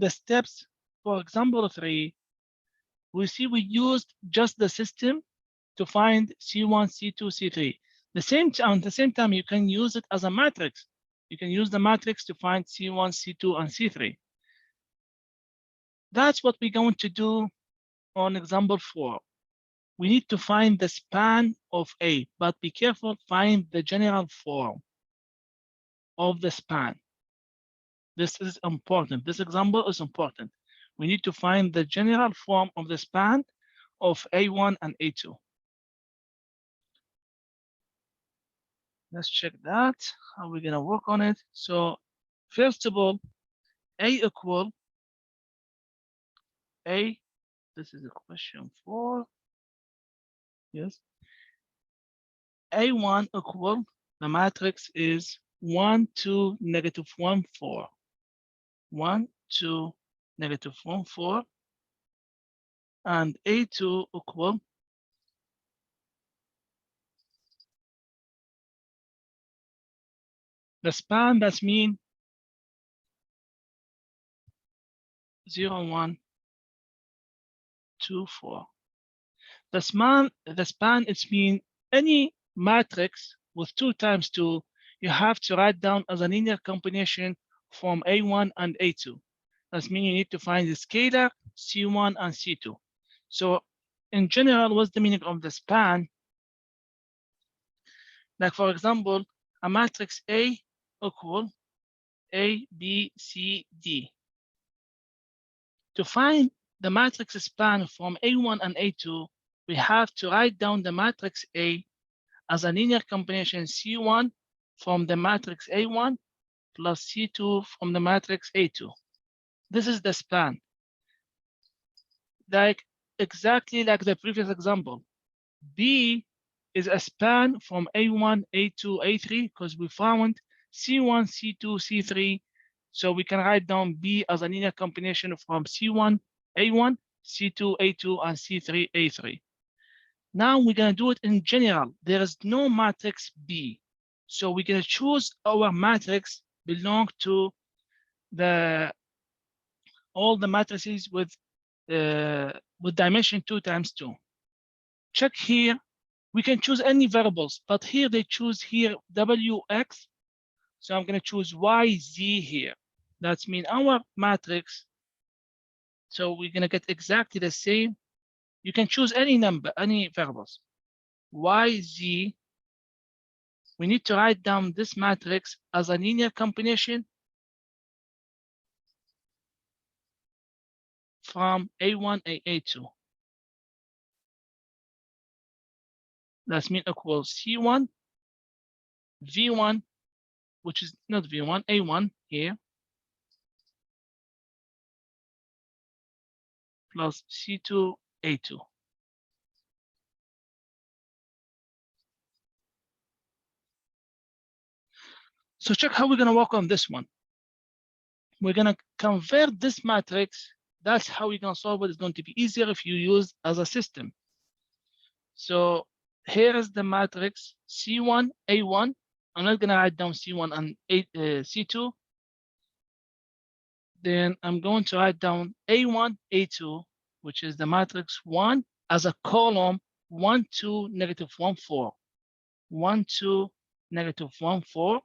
the steps for example 3, we see we used just the system to find C1, C2, C3. At the same time, you can use it as a matrix. You can use the matrix to find C1, C2, and C3. That's what we're going to do on example 4. We need to find the span of A, but be careful, find the general form of the span. This is important. This example is important. We need to find the general form of the span of A1 and A2. Let's check that, how we're gonna work on it. So first of all, A equal A, this is a question 4, yes. A1 equal, the matrix is 1, 2, negative 1, 4. 1, 2, negative 1, 4. And A2 equal the span, that's mean 0, 1, 2, 4. The span is mean any matrix with 2 times 2, you have to write down as a linear combination from A1 and A2. That means you need to find the scalar C1 and C2. So in general, what's the meaning of the span? Like for example, a matrix A equal A, B, C, D. To find the matrix span from A1 and A2, we have to write down the matrix A as a linear combination C1 from the matrix A1 plus C2 from the matrix A2. This is the span. Exactly like the previous example. B is a span from A1, A2, A3, because we found C1, C2, C3. So we can write down B as a linear combination from C1, A1, C2, A2, and C3, A3. Now we're gonna do it in general. There is no matrix B. So we're gonna choose our matrix belong to all the matrices with dimension 2 times 2. Check here. We can choose any variables, but here they choose here WX. So I'm going to choose YZ here. That's mean our matrix. So we're going to get exactly the same. You can choose any number, any variables. YZ. We need to write down this matrix as a linear combination from A1 and A2. That's mean equals C1, V1, which is not V1, A1 here, plus C2, A2. So check how we're going to work on this one. We're going to convert this matrix. That's how we're going to solve it. It's going to be easier if you use as a system. So here is the matrix C1, A1. I'm not going to write down C1 and C2. Then I'm going to write down A1, A2, which is the matrix 1 as a column 1, 2, negative 1, 4. 1, 2, negative 1, 4.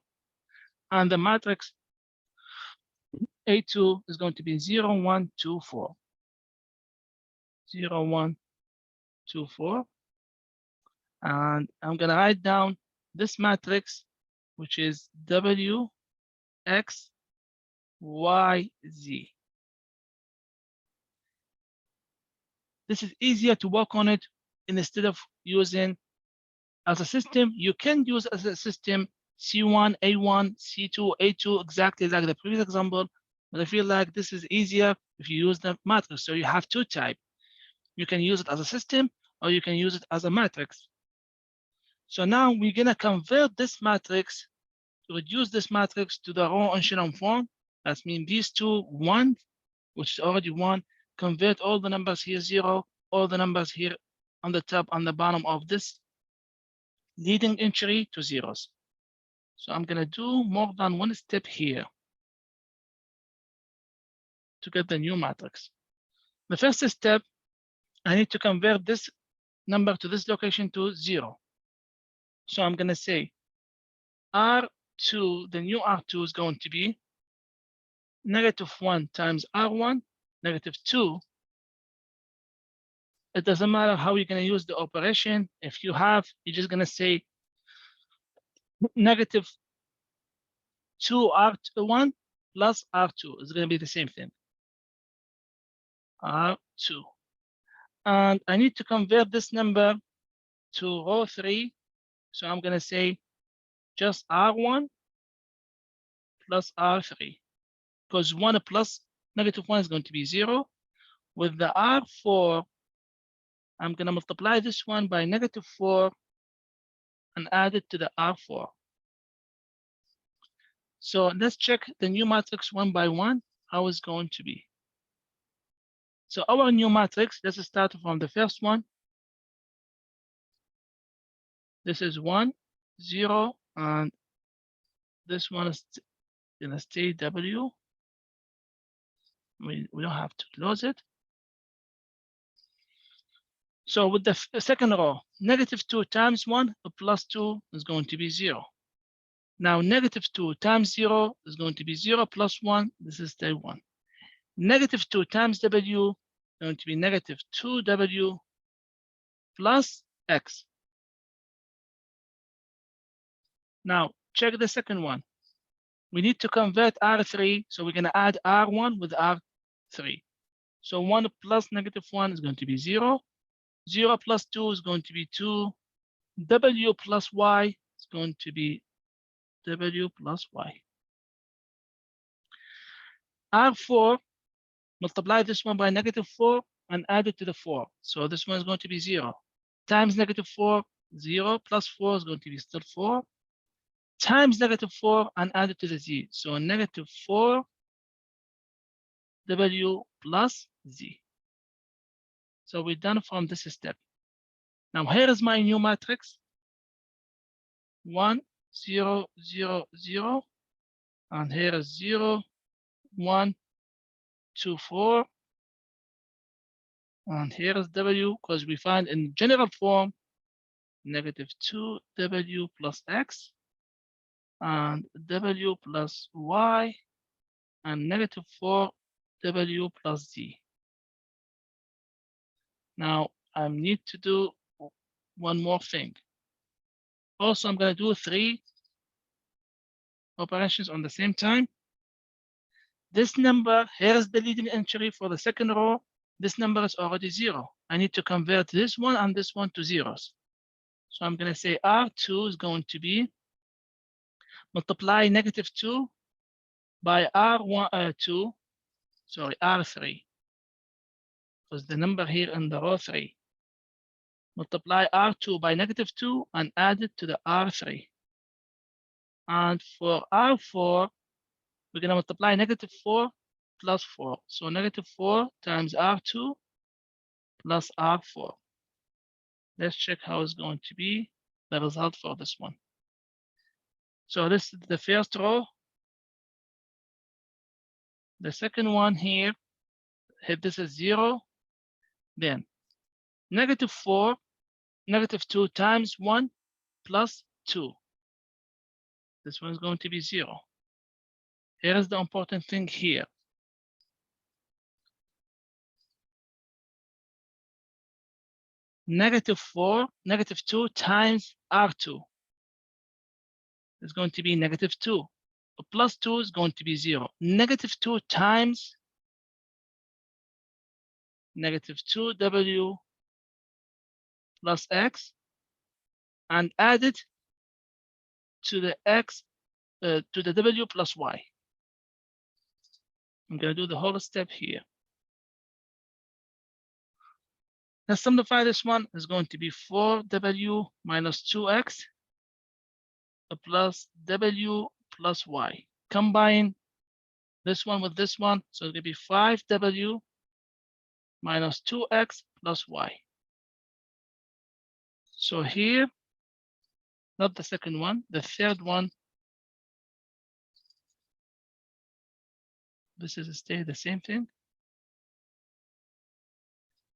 And the matrix A2 is going to be 0, 1, 2, 4. 0, 1, 2, 4. And I'm going to write down this matrix, which is W, X, Y, Z. This is easier to work on it instead of using as a system. You can use as a system C1, A1, C2, A2, exactly like the previous example. But I feel like this is easier if you use the matrix. So you have 2 types. You can use it as a system or you can use it as a matrix. So now we're going to convert this matrix, reduce this matrix to the row echelon form. That means these two, 1, which is already 1, convert all the numbers here 0, all the numbers here on the top and the bottom of this leading entry to zeros. So I'm going to do more than one step here. to get the new matrix. The first step, I need to convert this number to this location to 0. So I'm going to say R2, the new R2 is going to be -1 times R1, -2. It doesn't matter how you're going to use the operation. If you have, you're just going to say -2 R1 plus R2 is going to be the same thing. R2. And I need to convert this number to row 3. So I'm going to say just R1 plus R3, because 1 plus -1 is going to be 0. With the R4, I'm going to multiply this one by -4 and add it to the R4. So let's check the new matrix one by one, how it's going to be. So our new matrix, let's start from the first one. This is 1, 0, and this one is going to stay W. We don't have to close it. So with the second row, -2 times 1 plus 2 is going to be 0. Now -2 times 0 is going to be 0 plus 1. This is the 1. -2 times W is going to be -2W plus X. Now check the second one. We need to convert R3, so we're going to add R1 with R3. So 1 plus -1 is going to be 0. 0 plus 2 is going to be 2. W plus Y is going to be W plus Y. R4, multiply this one by -4 and add it to the 4. So this one is going to be 0. Times -4, 0 plus 4 is going to be still 4. Times -4 and add it to the Z. So -4 W plus Z. So we're done from this step. Now here is my new matrix. 1, 0, 0, 0. And here is 0, 1, 2, 4. And here is W, because we find in general form -2W plus X and W plus Y and -4W plus Z. Now I need to do one more thing. Also, I'm going to do 3 operations on the same time. This number, here is the leading entry for the second row. This number is already 0. I need to convert this one and this one to zeros. So I'm going to say R2 is going to be multiply -2 by R3, because the number here in the row 3. Multiply R2 by -2 and add it to the R3. And for R4, we're going to multiply -4 plus 4. So -4 times R2 plus R4. Let's check how it's going to be the result for this one. So this is the first row. The second one here, this is 0. Then -4, -2 times 1 plus 2. This one is going to be 0. Here is the important thing here. -2 times R2 is going to be -2. Plus 2 is going to be 0. -2 times -2W plus X and add it to the X, to the W plus Y. I'm going to do the whole step here. Let's simplify this one. It's going to be 4W minus 2X plus W plus Y. Combine this one with this one. So it's going to be 5W minus 2X plus Y. So here, not the second one, the third one, this is stay the same thing.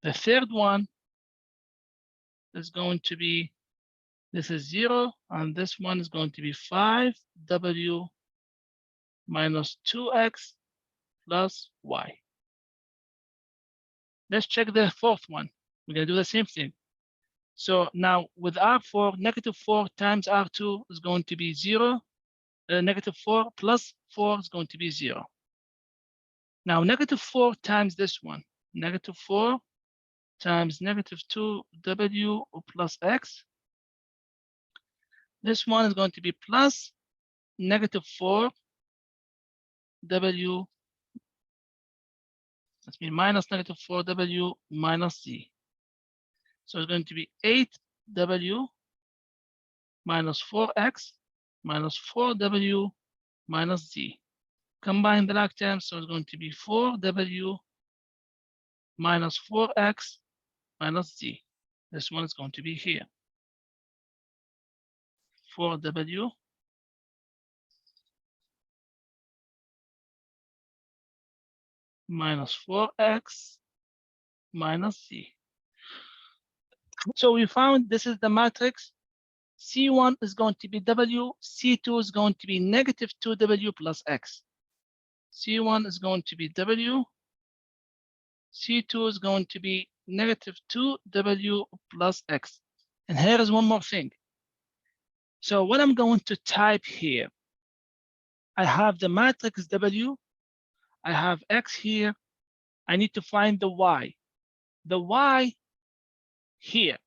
The third one is going to be, this is 0, and this one is going to be 5w minus 2x plus y. Let's check the fourth one. We're going to do the same thing. So now with R4, negative 4 times R2 is going to be 0. Negative 4 plus 4 is going to be 0. Now negative 4 times this one, negative 4 times negative 2w plus x. This one is going to be plus negative 4w, that means minus negative 4w minus z. So it's going to be 8w minus 4x minus 4w minus z. Combine the like terms, so it's going to be 4w minus 4x minus z. This one is going to be here. 4w minus 4x minus z. So we found this is the matrix. C1 is going to be w, C2 is going to be negative 2w plus x. C1 is going to be w, C2 is going to be negative 2w plus x. And here is one more thing. So what I'm going to type here, I have the matrix w, I have x here, I need to find the y. The y here.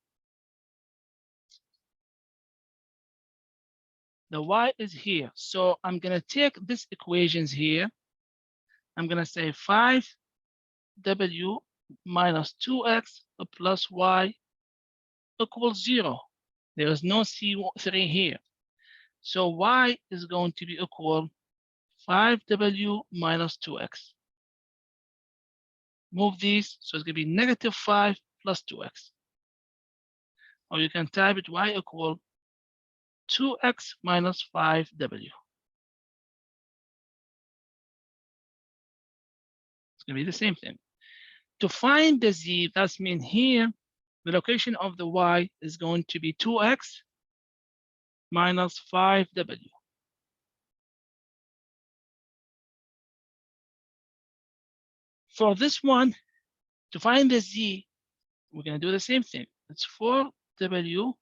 The y is here. So I'm going to take these equations here. I'm going to say 5w minus 2x plus y equals 0. There is no C3 here. So y is going to be equal 5w minus 2x. Move these, so it's going to be negative 5 plus 2x. Or you can type it y equal 2x minus 5w. It's going to be the same thing. To find the z, that means here, the location of the y is going to be 2x minus 5w. For this one, to find the z, we're going to do the same thing. It's 4w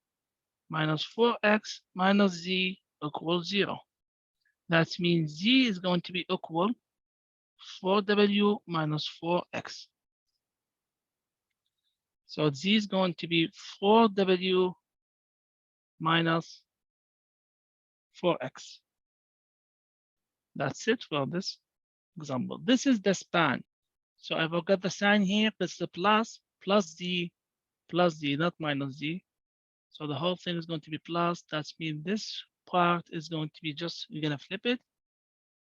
minus 4x minus z equals 0. That means z is going to be equal 4w minus 4x. So z is going to be 4w minus 4x. That's it for this example. This is the span. So I forgot the sign here. That's the plus z, not minus z. So the whole thing is going to be plus. That means this part is going to be just, we're going to flip it.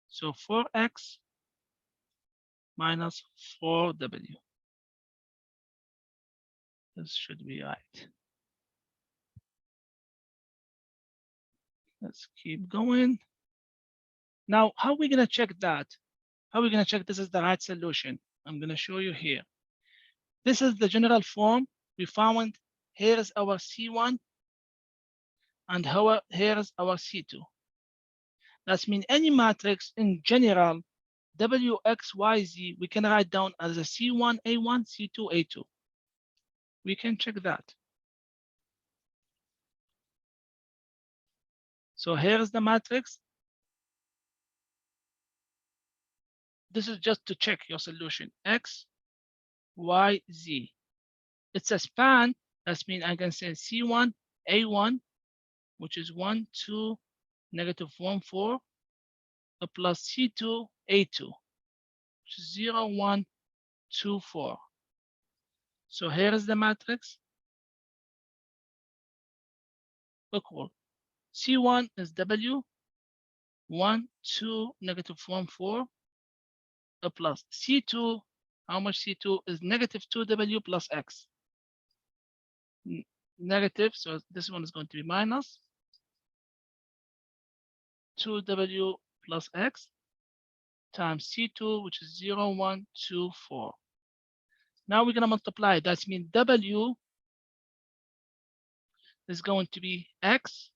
So 4x minus 4w. This should be right. Let's keep going. Now, how are we going to check that? How are we going to check this is the right solution? I'm going to show you here. This is the general form we found. Here is our C1 and here is our C2. That means any matrix in general, W, X, Y, Z, we can write down as a C1, A1, C2, A2. We can check that. So here is the matrix. This is just to check your solution. X, Y, Z. It's a span. That means I can say C1, A1, which is 1, 2, negative 1, 4, plus C2, A2, which is 0, 1, 2, 4. So here is the matrix. Equal. C1 is W, 1, 2, negative 1, 4, plus C2. How much C2 is negative 2W plus X? Negative, so this one is going to be minus 2W plus X times C2, which is 0, 1, 2, 4. Now we're going to multiply. That means W is going to be X.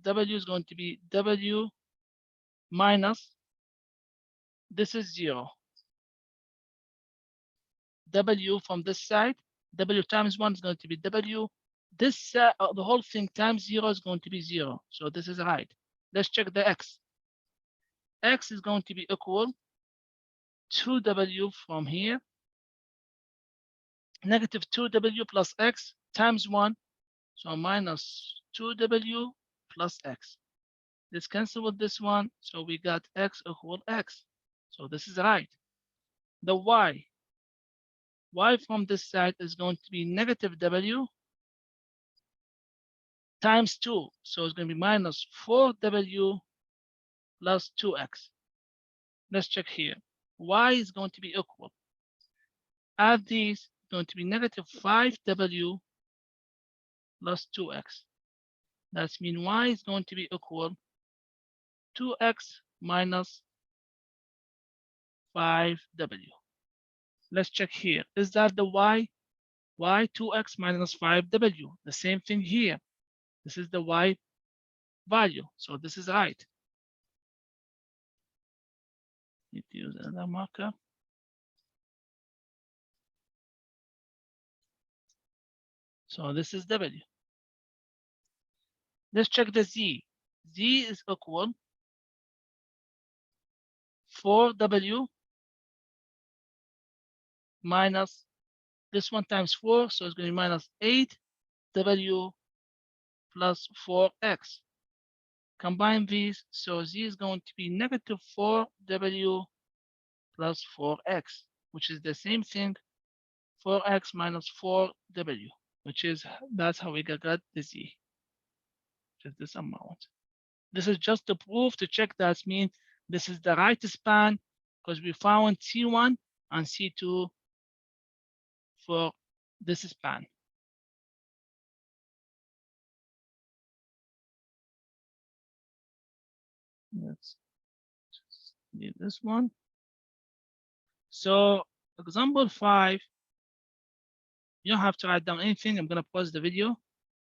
W is going to be W minus, this is 0. W from this side, W times 1 is going to be W. This, the whole thing times 0 is going to be 0. So this is right. Let's check the X. X is going to be equal to W from here, negative 2W plus X times 1. So minus 2W plus X. Let's cancel with this one. So we got X equal X. So this is right. The Y from this side is going to be negative W times 2. So it's going to be minus 4W plus 2X. Let's check here. Y is going to be equal. Add these, going to be negative 5W plus 2X. That means Y is going to be equal 2X minus 5W. Let's check here. Is that the Y? Y 2X minus 5W. The same thing here. This is the Y value. So this is right. Need to use another marker. So this is W. Let's check the Z. Z is equal 4W minus this one times 4. So it's going to be minus 8W plus 4X. Combine these. So Z is going to be negative 4W plus 4X, which is the same thing, 4X minus 4W, which is, that's how we got the Z, which is this amount. This is just to prove, to check that means this is the right span, because we found C1 and C2 for this span. Let's just leave this one. So example 5, you don't have to write down anything. I'm going to pause the video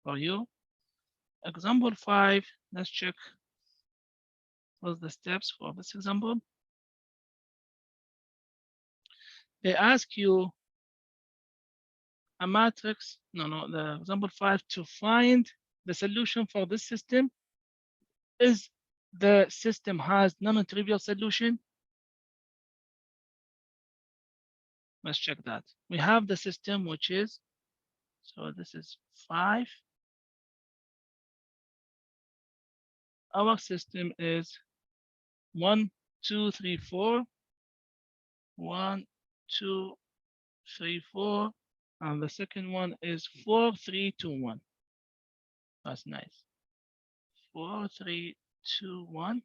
for you. Example 5, let's check what's the steps for this example. They ask you a matrix, the example 5, to find the solution for this system. Is the system has non-trivial solution? Let's check that. We have the system, which is, so this is 5. Our system is 1, 2, 3, 4. 1, 2, 3, 4. And the second one is 4, 3, 2, 1. That's nice. 4, 3, 2, 1.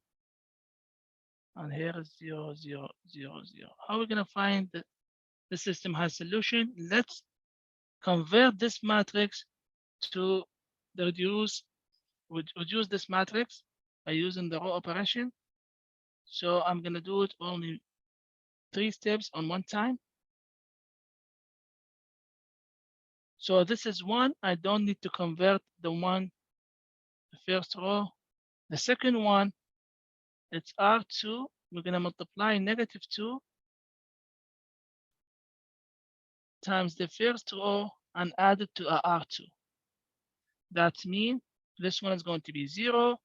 And here is 0, 0, 0, 0. How are we going to find that the system has solution? Let's convert this matrix to reduce this matrix by using the row operation. So I'm going to do it only 3 steps on one time. So this is 1. I don't need to convert the first row. The second one, it's R2. We're going to multiply negative 2 times the first row and add it to R2. That means this one is going to be 0.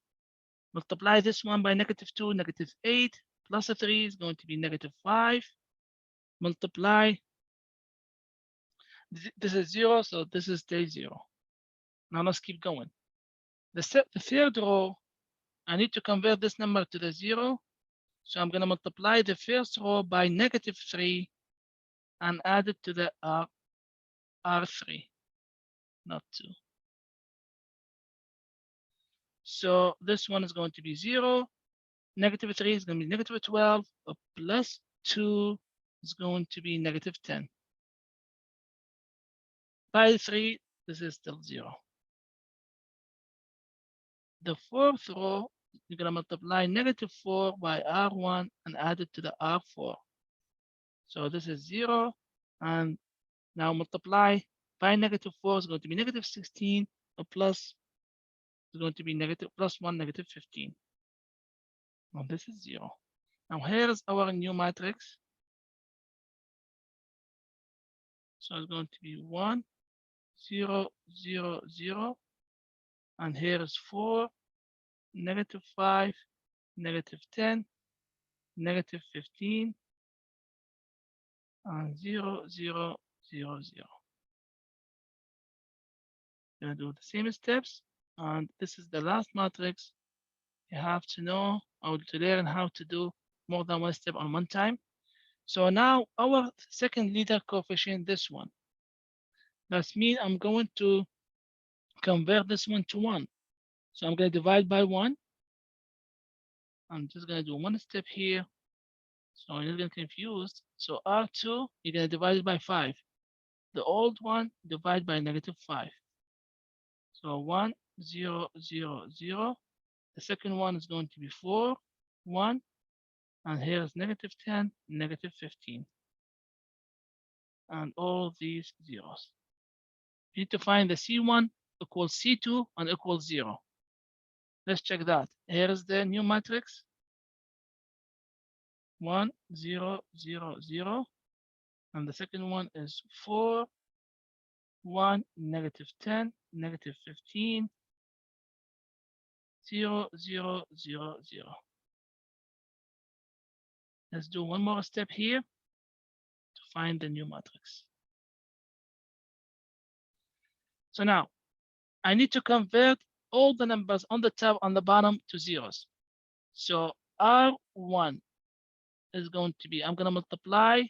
Multiply this one by negative 2, negative 8, plus a 3 is going to be negative 5. Multiply. This is 0, so this is day 0. Now let's keep going. The third row, I need to convert this number to the 0. So I'm going to multiply the first row by negative 3 and add it to the R3, not 2. So this one is going to be 0. Negative 3 is going to be negative 12. Plus 2 is going to be negative 10. By 3, this is still 0. The fourth row, you're going to multiply negative 4 by R1 and add it to the R4. So this is 0. And now multiply by -4 is going to be -16, plus is going to be +1, -15. And this is 0. Now here is our new matrix. So it's going to be 1, 0, 0, 0. And here is 4, -5, -10, -15, and 0, 0, 0, 0. Gonna do the same steps. And this is the last matrix. You have to know or to learn how to do more than one step on one time. So now our second leader coefficient, this one. That means I'm going to convert this one to 1. So I'm going to divide by 1. I'm just going to do one step here. So you're not going to get confused. So R2, you're going to divide it by 5. The old one, divide by -5. So 1, 0, 0, 0. The second one is going to be 4, 1. And here is -10, -15. And all these zeros. You need to find the C1 equals C2 and equals 0. Let's check that. Here is the new matrix. 1, 0, 0, 0. And the second one is 4, 1, -10, -15, 0, 0, 0, 0. Let's do one more step here to find the new matrix. So now I need to convert all the numbers on the top and the bottom to zeros. So R1 is going to be, I'm going to multiply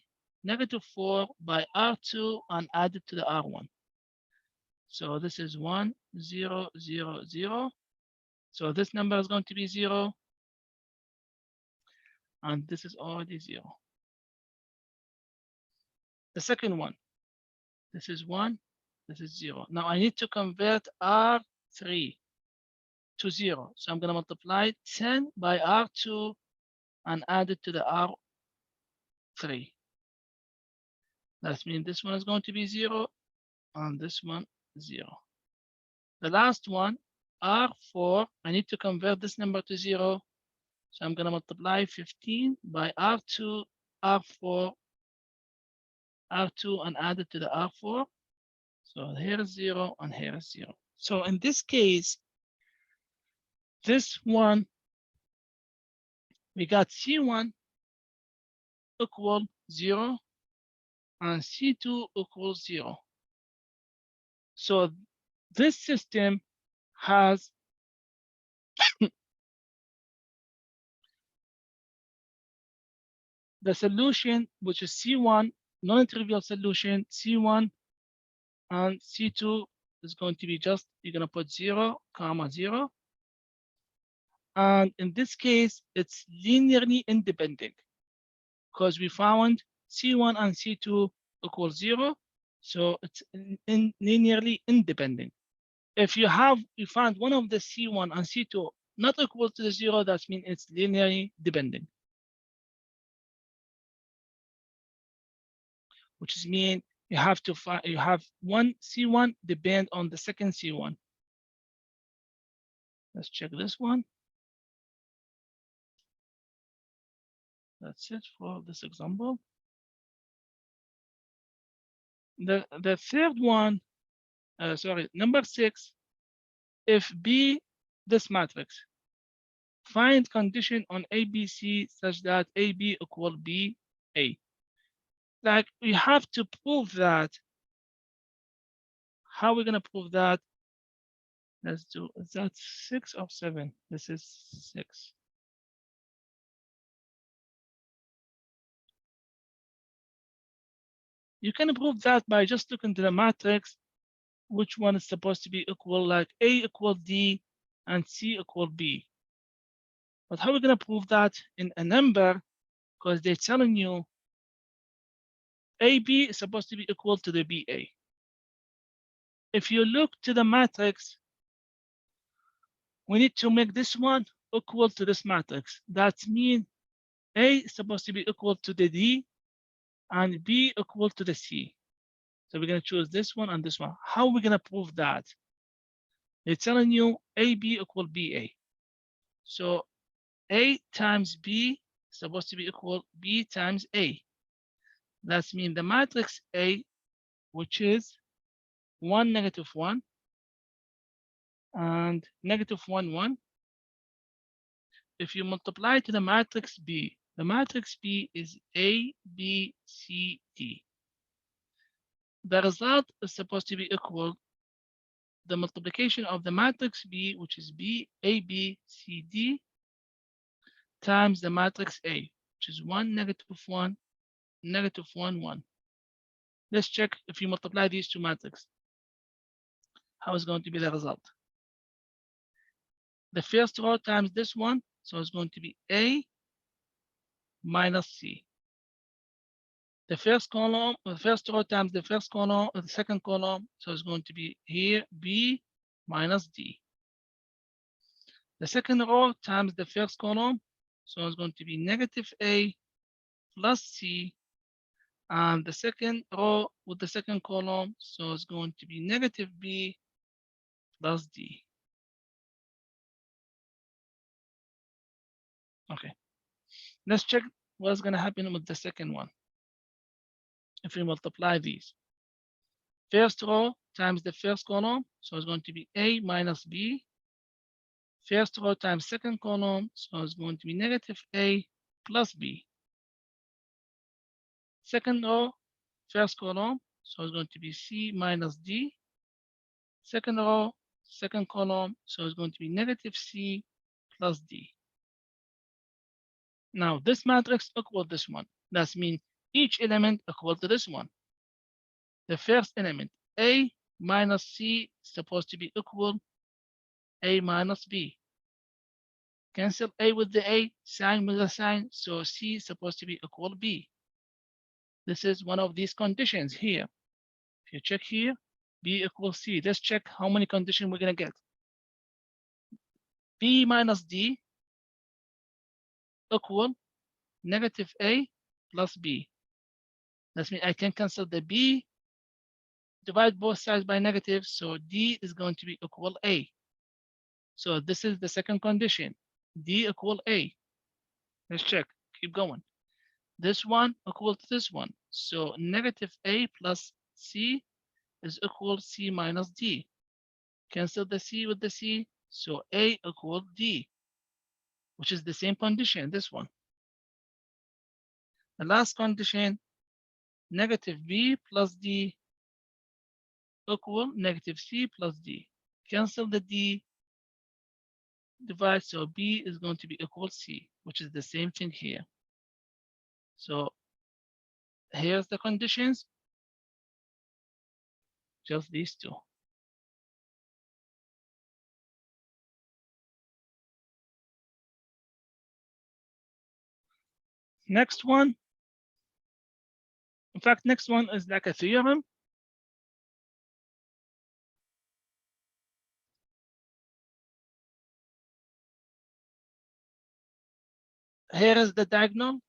-4 by R2 and add it to the R1. So this is 1, 0, 0, 0. So this number is going to be 0. And this is already 0. The second one, this is 1, this is 0. Now I need to convert R3 to 0. So I'm going to multiply 10 by R2 and add it to the R3. That means this one is going to be 0 and this one 0. The last one, R4, I need to convert this number to 0. So I'm going to multiply 15 by R2, R4, R2 and add it to the R4. So here is 0 and here is 0. So in this case, this one, we got C1 equal 0 and C2 equals 0. So this system has the solution, which is C1, non-trivial solution, C1 and C2 is going to be just, you're going to put 0, 0. And in this case, it's linearly independent because we found C1 and C2 equal 0. So it's linearly independent. If you found one of the C1 and C2 not equal to the 0, that means it's linearly dependent. Which is mean you have to find, you have one C1 depend on the second C1. Let's check this one. That's it for this example. The third one, sorry, number 6, if B, this matrix, find condition on ABC such that AB equal BA. Like we have to prove that. How are we going to prove that? Let's do, is that 6 or 7? This is 6. You can prove that by just looking to the matrix, which one is supposed to be equal, like A equal D and C equal B. But how are we going to prove that in a number? Because they're telling you AB is supposed to be equal to the BA. If you look to the matrix, we need to make this one equal to this matrix. That means A is supposed to be equal to the D and B equal to the C. So we're going to choose this one and this one. How are we going to prove that? They're telling you AB equal BA. So A times B is supposed to be equal B times A. That means the matrix A, which is 1, -1, and -1, 1. If you multiply to the matrix B, the matrix B is A, B, C, D. The result is supposed to be equal the multiplication of the matrix B, which is B, A, B, C, D, times the matrix A, which is 1, -1, -1, 1. Let's check if you multiply these two matrices, how is going to be the result. The first row times this one, so it's going to be A minus C. The first column, the first row times the first column, the second column, so it's going to be here B minus D. The second row times the first column, so it's going to be -A plus C, and the second row with the second column, so it's going to be -B plus D. Okay, let's check what's going to happen with the second one. If we multiply these, first row times the first column, so it's going to be A minus B. First row times second column, so it's going to be -A plus B. Second row, first column, so it's going to be C minus D. Second row, second column, so it's going to be -C plus D. Now this matrix equal this one. That means each element equal to this one. The first element, A minus C, is supposed to be equal A minus B. Cancel A with the A, sign with the sign, so C is supposed to be equal B. This is one of these conditions here. If you check here, B equals C. Let's check how many conditions we're gonna get. B minus D equal -A plus B. That means I can cancel the B, divide both sides by negative, so D is going to be equal A. So this is the second condition, D equal A. Let's check, keep going. This one equal to this one, so -A plus C is equal C minus D. Cancel the C with the C, so A equal D, which is the same condition, this one. The last condition, -B plus D equal -C plus D. Cancel the D, divide, so B is going to be equal C, which is the same thing here. So here's the conditions, just these two. Next one, in fact, next one is like a theorem. Here is the diagonal.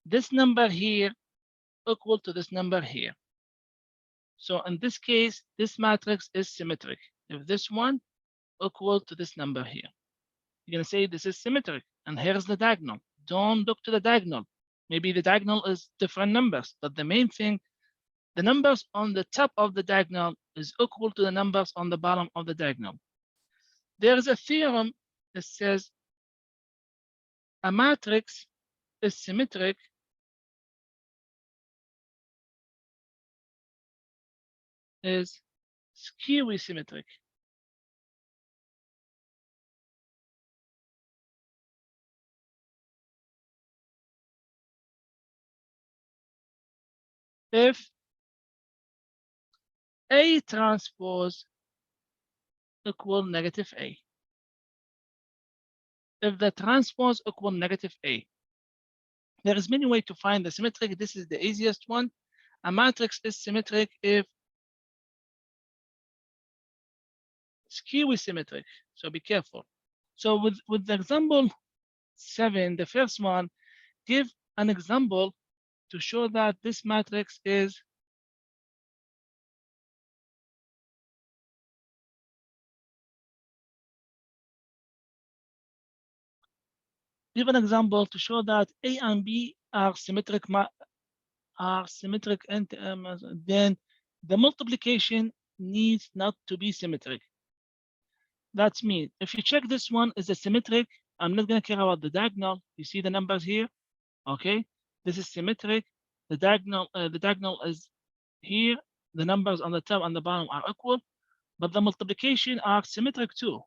This number here equal to this number here. So in this case, this matrix is symmetric. If this one equal to this number here, you're gonna say this is symmetric, and here's the diagonal. Don't look to the diagonal. Maybe the diagonal is different numbers, but the main thing, the numbers on the top of the diagonal is equal to the numbers on the bottom of the diagonal. There is a theorem that says a matrix is symmetric is skew symmetric. If A transpose equal -A. If the transpose equal -A, there is many ways to find the symmetric. This is the easiest one. A matrix is symmetric if skew symmetric. So be careful. So with the example 7, the first one, give an example to show that this matrix is give an example to show that A and B are symmetric and then the multiplication needs not to be symmetric. That's mean if you check this one is a symmetric, I'm not going to care about the diagonal. You see the numbers here, okay? This is symmetric. The diagonal is here. The numbers on the top and the bottom are equal, but the multiplication are symmetric too,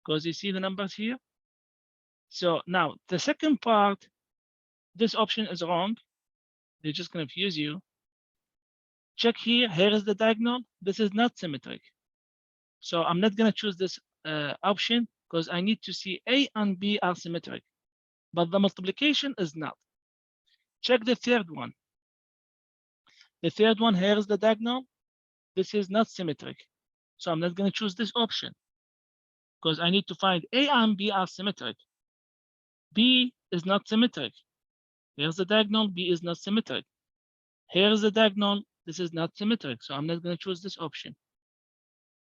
because you see the numbers here. So now the second part, this option is wrong. They're just confuse you. Check here. Here is the diagonal. This is not symmetric. So I'm not going to choose this option because I need to see A and B are symmetric, but the multiplication is not. Check the third one. The third one, here is the diagonal. This is not symmetric. So I'm not going to choose this option because I need to find A and B are symmetric. B is not symmetric. Here's the diagonal. B is not symmetric. Here's the diagonal. This is not symmetric. So I'm not going to choose this option.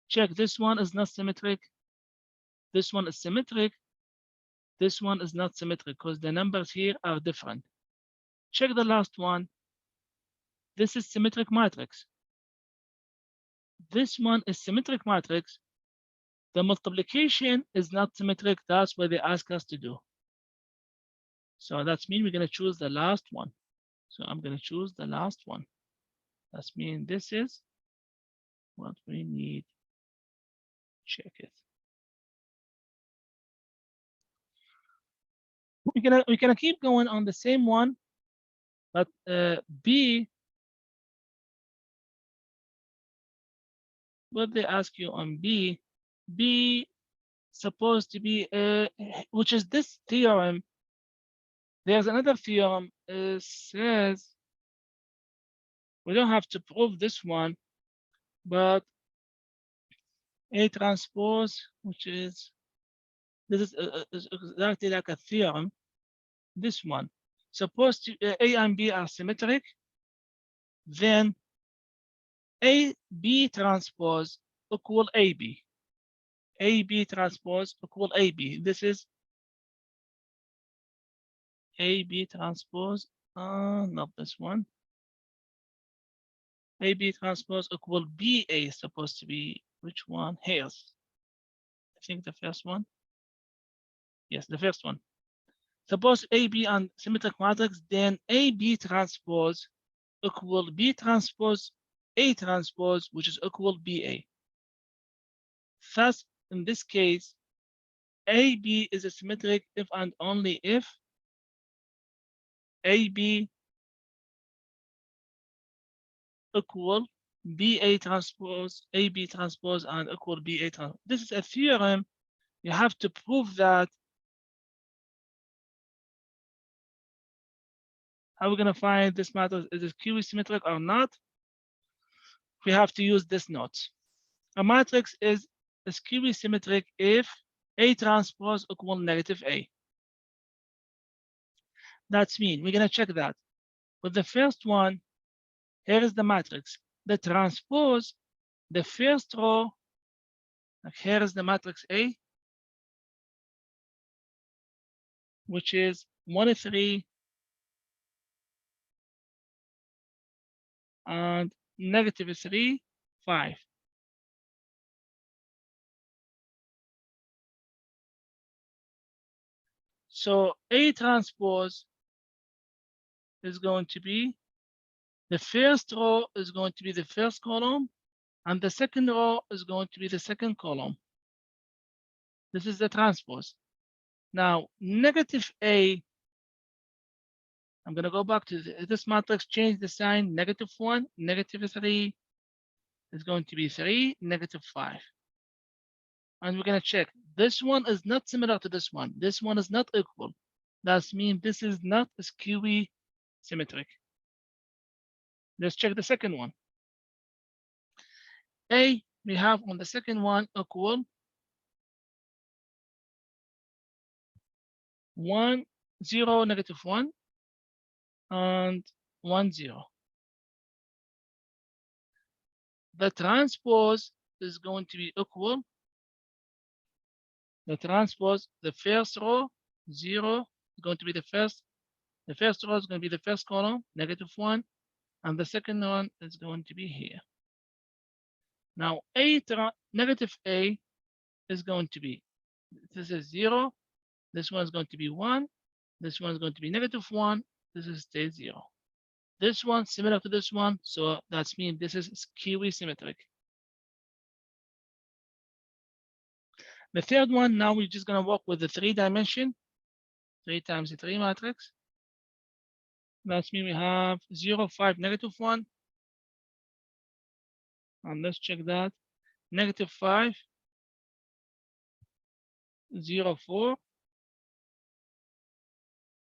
Check, this one is not symmetric. This one is symmetric. This one is not symmetric because the numbers here are different. Check the last one. This is symmetric matrix. This one is symmetric matrix. The multiplication is not symmetric. That's what they ask us to do. So that means we're going to choose the last one. So I'm going to choose the last one. That means this is what we need. Check it. We're gonna keep going on the same one, but B, what they ask you on B, B supposed to be which is this theorem. There's another theorem says we don't have to prove this one, but A transpose, which is this is exactly like a theorem. This one, supposed to A and B are symmetric, then AB transpose equal AB. AB transpose equal AB. This is AB transpose, not this one. AB transpose equal BA supposed to be which one? Here's, I think the first one. Yes, the first one. Suppose AB and symmetric matrix, then AB transpose equal B transpose A transpose, which is equal BA. Thus, in this case, AB is a symmetric if and only if AB equal BA transpose, AB transpose, and equal BA transpose. This is a theorem. You have to prove that. How are we going to find this matrix? Is it QE symmetric or not? We have to use this note. A matrix is QE symmetric if A transpose equal negative A. That's mean we're going to check that. With the first one, here is the matrix. The transpose, the first row, like here is the matrix A, which is 1, 3, and negative 3, 5. So A transpose is going to be, the first row is going to be the first column, and the second row is going to be the second column. This is the transpose. Now, negative A, I'm going to go back to this matrix, change the sign, -1, -3 is going to be 3, -5. And we're going to check. This one is not similar to this one. This one is not equal. That means this is not QE symmetric. Let's check the second one. A, we have on the second one equal 1, 0, -1. and 1, 0. The transpose is going to be equal. The transpose, the first row, 0 is going to be the first. The first row is going to be the first column, -1, and the second one is going to be here. Now, negative A is going to be, this is 0, this one is going to be 1, this one is going to be -1, this is stays 0. This one similar to this one, so that means this is skewy symmetric. The third one, now we're just going to work with the 3-dimension, 3 times 3 matrix. That means we have 0, 5, -1. And let's check that. -5, 0, 4,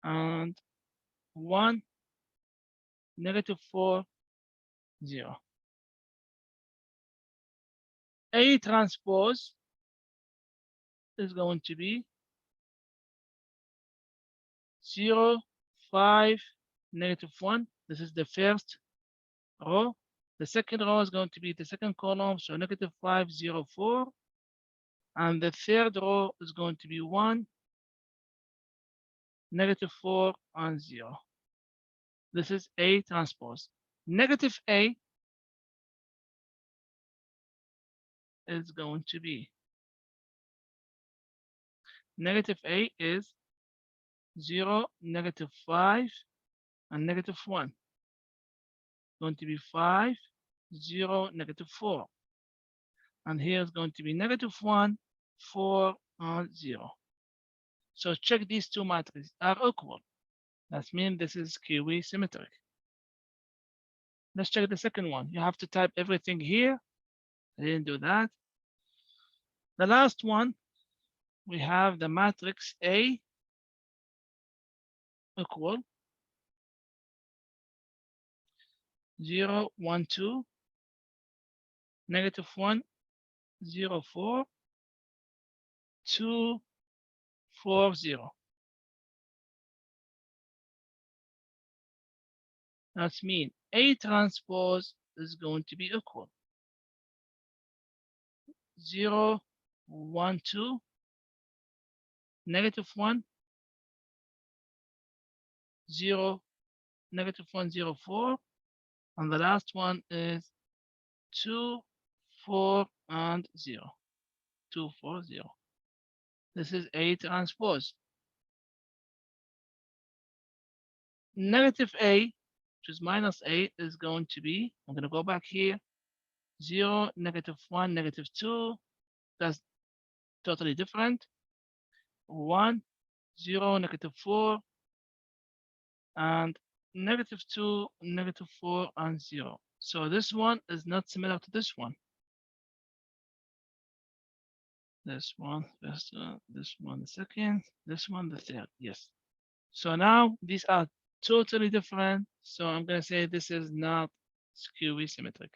and 1, -4, 0. A transpose is going to be 0, 5, -1. This is the first row. The second row is going to be the second column, so -5, 0, 4. And the third row is going to be 1, -4, and 0. This is A transpose. Negative A is going to be, negative A is 0, -5, and -1. Going to be 5, 0, -4. And here is going to be -1, 4, and 0. So check these two matrices are equal. That means this is skewy symmetric. Let's check the second one. You have to type everything here. I didn't do that. The last one, we have the matrix A equal 0, 1, 2, -1, 0, 4, 2, 4, 0. That means A transpose is going to be equal 0, 1, 2, -1, 0, -1, 0, 4, and the last one is 2, 4, and 0. 2, 4, 0. This is A transpose. Negative A, which is minus A, is going to be, I'm going to go back here, 0, -1, -2. That's totally different. 1, 0, -4, and -2, -4, and 0. So this one is not similar to this one. This one, first one, this one, the second, this one, the third. Yes. So now these are totally different. So I'm going to say this is not skewy symmetric.